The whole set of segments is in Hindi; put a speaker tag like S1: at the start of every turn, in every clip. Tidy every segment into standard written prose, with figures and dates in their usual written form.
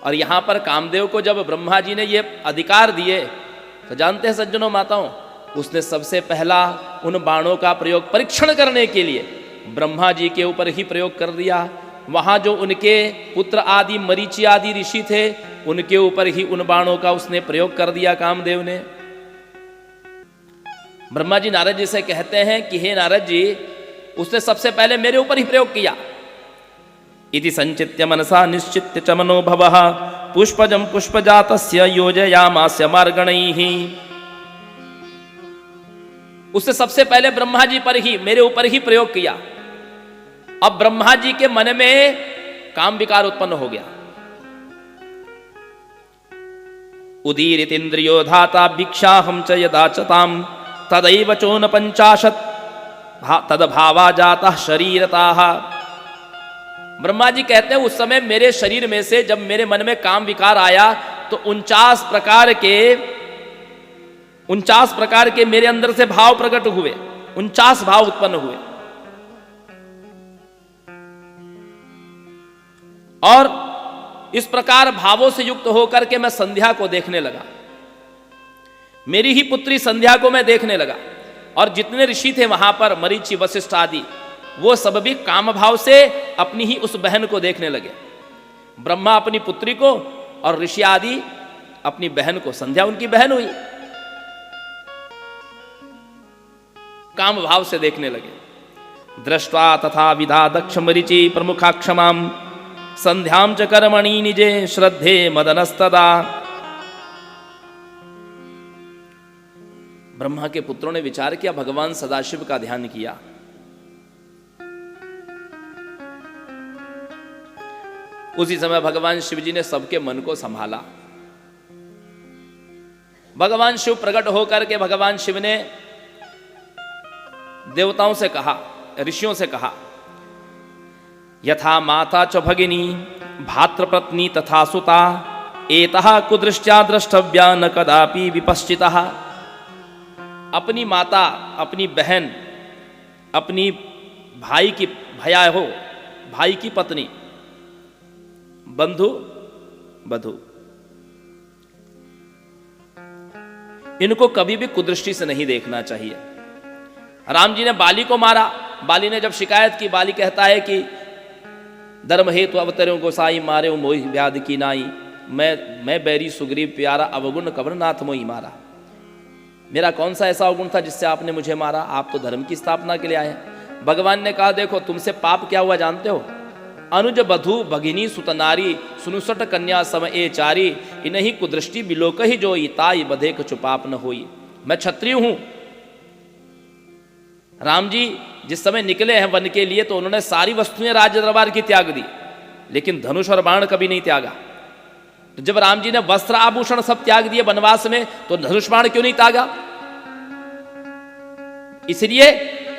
S1: और यहां पर कामदेव को जब ब्रह्मा जी ने ये अधिकार दिए तो जानते हैं सज्जनों माताओं, उसने सबसे पहला उन बाणों का प्रयोग परीक्षण करने के लिए ब्रह्मा जी के ऊपर ही प्रयोग कर दिया। वहां जो उनके पुत्र आदि मरीचि आदि ऋषि थे उनके ऊपर ही उन बाणों का उसने प्रयोग कर दिया कामदेव ने। ब्रह्मा जी नारद जी से कहते हैं कि हे नारद जी, उसने सबसे पहले मेरे ऊपर ही प्रयोग किया। इति संचित्य मनसा निश्चित्य च मनोभवः पुष्पजं पुष्पजातस्य योजयामास्य मार्गणैः। उसने सबसे पहले ब्रह्मा जी पर ही, मेरे ऊपर ही प्रयोग किया। अब ब्रह्मा जी के मन में काम विकार उत्पन्न हो गया। उदीरितिन्द्रियो धाता भिक्षाहं च यदा चताम तदैव चोन पंचाशत तदभावा जाता शरीरताः। ब्रह्मा जी कहते हैं उस समय मेरे शरीर में से जब मेरे मन में काम विकार आया तो 49 प्रकार के मेरे अंदर से भाव प्रकट हुए, 49 भाव उत्पन्न हुए। और इस प्रकार भावों से युक्त होकर के मैं संध्या को देखने लगा, मेरी ही पुत्री संध्या को मैं देखने लगा। और जितने ऋषि थे वहां पर मरीचि वशिष्ठ आदि, वो सब भी काम भाव से अपनी ही उस बहन को देखने लगे। ब्रह्मा अपनी पुत्री को और ऋषि आदि अपनी बहन को, संध्या उनकी बहन हुई, काम भाव से देखने लगे। दृष्ट्वा तथा विधा दक्ष मरीचि प्रमुखा क्षमाम संध्याम च कर्मणि निजे श्रद्धे मदनस्तदा। ब्रह्मा के पुत्रों ने विचार किया, भगवान सदाशिव का ध्यान किया। उसी समय भगवान शिव जी ने सबके मन को संभाला। भगवान शिव प्रकट होकर के भगवान शिव ने देवताओं से कहा, ऋषियों से कहा, यथा माता च भगिनी भातृपत्नी तथा सुता एतः कुदृष्ट्या द्रष्टव्या न कदापि विपश्चितः। अपनी माता, अपनी बहन, अपनी भाई की भया हो, भाई की पत्नी, बंधु बधु, इनको कभी भी कुदृष्टि से नहीं देखना चाहिए। राम जी ने बाली को मारा। बाली ने जब शिकायत की, बाली कहता है कि धर्म हेतु अवतर्यों गोसाई मारे मोहि व्याध की नाई, मैं बैरी सुग्रीव प्यारा अवगुण कवरनाथ मोहि मारा। मेरा कौन सा ऐसा अवगुण था जिससे आपने मुझे मारा? आप तो धर्म की स्थापना के लिए आए हैं। भगवान ने कहा, देखो तुमसे पाप क्या हुआ जानते हो? अनुज बधु भगिनी सुतनारी सुनुसट कन्या सम ए चारी इन्हीं कुदृष्टि बिलोक ही जोई ताई बधे को चुपाप न होई। मैं क्षत्रिय हूं। राम जी जिस समय निकले हैं वन के लिए तो उन्होंने सारी वस्तुएं राज दरबार की त्याग दी, लेकिन धनुष और बाण कभी नहीं त्यागा। तो जब राम जी ने वस्त्र आभूषण सब त्याग दिए वनवास में, तो धनुष बाण क्यों नहीं त्यागा? इसलिए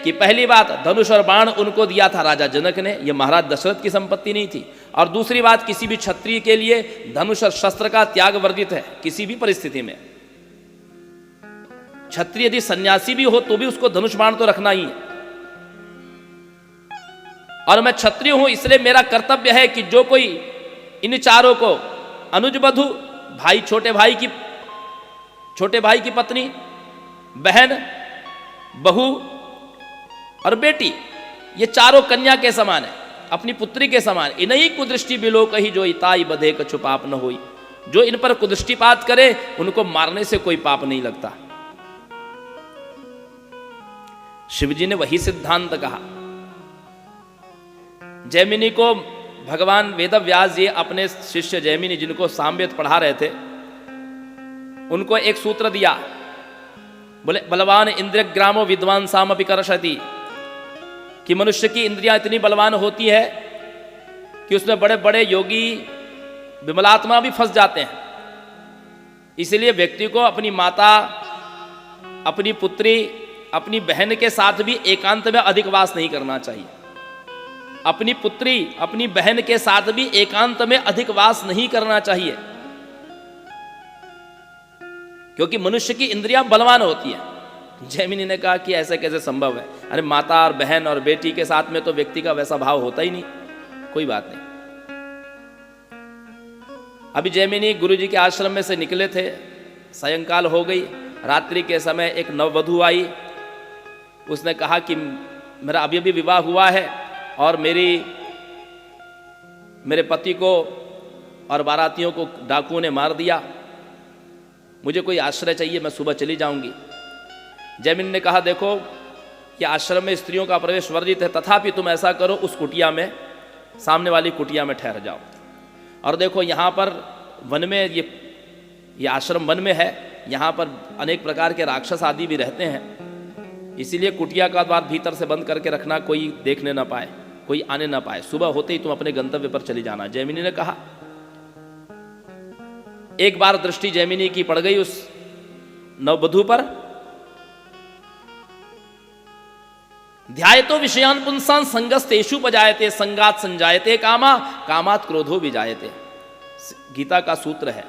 S1: कि पहली बात, धनुष और बाण उनको दिया था राजा जनक ने, यह महाराज दशरथ की संपत्ति नहीं थी। और दूसरी बात, किसी भी क्षत्रिय के लिए धनुष और शस्त्र का त्याग वर्जित है किसी भी परिस्थिति में। क्षत्रिय यदि सन्यासी भी हो तो भी उसको धनुष बाण तो रखना ही है। और मैं क्षत्रिय हूं, इसलिए मेरा कर्तव्य है कि जो कोई इन चारों को, अनुज बधु भाई, छोटे भाई की पत्नी, बहन, बहू और बेटी, ये चारों कन्या के समान है, अपनी पुत्री के समान। इन्हीं कुदृष्टि बिलोक ही जो ताई बधे क छुपाप न होई। जो इन पर कुदृष्टिपात करे उनको मारने से कोई पाप नहीं लगता। शिवजी ने वही सिद्धांत कहा। जैमिनी को भगवान वेदव्यास जी अपने शिष्य जैमिनी, जिनको सामवेद पढ़ा रहे थे, उनको एक सूत्र दिया। बोले, बलवान इंद्रियग्रामो विद्वान सामपि करशति, कि मनुष्य की इंद्रियां इतनी बलवान होती है कि उसमें बड़े बड़े योगी विमलात्मा भी फंस जाते हैं। इसलिए व्यक्ति को अपनी माता, अपनी पुत्री, अपनी बहन के साथ भी एकांत में अधिक वास नहीं करना चाहिए। अपनी पुत्री, अपनी बहन के साथ भी एकांत में अधिक वास नहीं करना चाहिए, क्योंकि मनुष्य की इंद्रियां बलवान होती हैं। जैमिनी ने कहा कि ऐसा कैसे संभव है? अरे माता और बहन और बेटी के साथ में तो व्यक्ति का वैसा भाव होता ही नहीं, कोई बात नहीं। अभी जैमिनी गुरु जी के आश्रम में से निकले थे, सायंकाल हो गई, रात्रि के समय एक नववधू आई। उसने कहा कि मेरा अभी अभी विवाह हुआ है और मेरे पति को और बारातियों को डाकुओं ने मार दिया, मुझे कोई आश्रय चाहिए, मैं सुबह चली जाऊंगी। जैमिनी ने कहा देखो कि आश्रम में स्त्रियों का प्रवेश वर्जित है, तथापि तुम ऐसा करो, उस कुटिया में, सामने वाली कुटिया में ठहर जाओ। और देखो यहाँ पर वन में, ये आश्रम वन में है, यहाँ पर अनेक प्रकार के राक्षस आदि भी रहते हैं, इसीलिए कुटिया का द्वार भीतर से बंद करके रखना, कोई देखने ना पाए, कोई आने ना पाए, सुबह होते ही तुम अपने गंतव्य पर चली जाना। जैमिनी ने कहा। एक बार दृष्टि जैमिनी की पड़ गई उस नववधू पर। ध्यायतो विषयान पुंसान संगस्तेषु उपजायते संगात संजायते कामा कामात क्रोधो विजायते। गीता का सूत्र है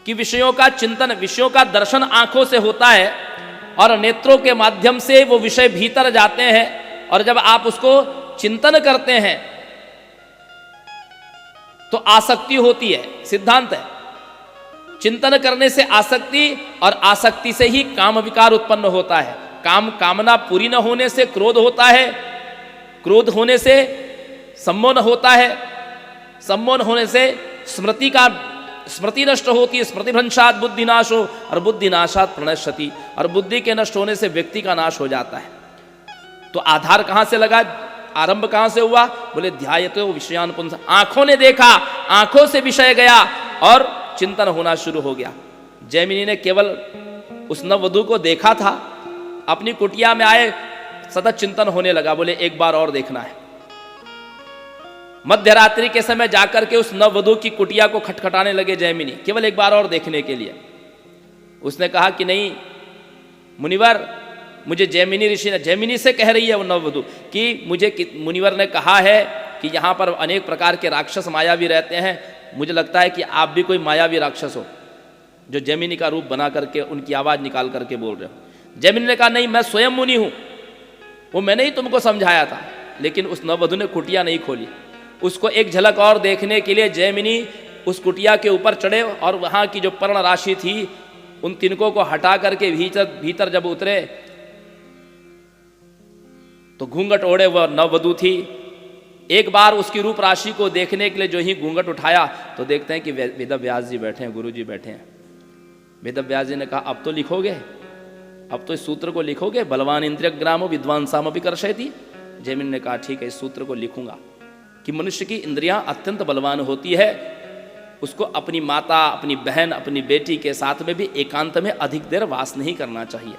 S1: कि विषयों का चिंतन, विषयों का दर्शन आंखों से होता है और नेत्रों के माध्यम से वो विषय भीतर जाते हैं, और जब आप उसको चिंतन करते हैं तो आसक्ति होती है। सिद्धांत है, चिंतन करने से आसक्ति, और आसक्ति से ही काम विकार उत्पन्न होता है। कामना पूरी न होने से क्रोध होता है, क्रोध होने से सम्मोहन होता है, सम्मोहन होने से स्मृति नष्ट होती है, स्मृति भ्रंशात बुद्धि नाश हो, और बुद्धि नाशात प्रणश्यति, और बुद्धि के नष्ट होने से व्यक्ति का नाश हो जाता है। तो आधार कहां से लगा, आरंभ कहां से हुआ? बोले ध्यायतो विषयान पुंस, आंखों ने देखा, आंखों से विषय गया और चिंतन होना शुरू हो गया। जैमिनी ने केवल उस नववधू को देखा था, अपनी कुटिया में आए, सतत चिंतन होने लगा। बोले एक बार और देखना है। मध्य रात्रि के समय जाकर के उस नववधू की कुटिया को खटखटाने लगे जैमिनी, केवल एक बार और देखने के लिए। उसने कहा कि नहीं मुनिवर, मुझे जैमिनी ऋषि ने, जैमिनी से कह रही है वो नववधू कि मुझे मुनिवर ने कहा है कि यहाँ पर अनेक प्रकार के राक्षस मायावी रहते हैं, मुझे लगता है कि आप भी कोई मायावी राक्षस हो जो जैमिनी का रूप बना करके उनकी आवाज़ निकाल करके बोल रहे हो। जैमिनी ने कहा नहीं, मैं स्वयं मुनि हूँ, वो मैंने ही तुमको समझाया था। लेकिन उस नववधू ने कुटिया नहीं खोली। उसको एक झलक और देखने के लिए जैमिनी उस कुटिया के ऊपर चढ़े और वहाँ की जो पर्ण राशि थी उन तिनकों को हटा करके भीतर जब उतरे तो घूंघट ओढ़े वह नववधू थी। एक बार उसकी रूप राशि को देखने के लिए जो ही घूंघट उठाया तो देखते हैं कि वेदव्यास जी बैठे हैं, गुरु जी बैठे हैं। वेदव्यास जी ने कहा अब तो लिखोगे, अब तो इस सूत्र को लिखोगे, बलवान इंद्रियग्रामो विद्वांसाम अपि कर्षयति। जैमिनी ने कहा ठीक है, इस सूत्र को लिखूंगा कि मनुष्य की इंद्रियां अत्यंत बलवान होती है, उसको अपनी माता, अपनी बहन, अपनी बेटी के साथ में भी एकांत में अधिक देर वास नहीं करना चाहिए।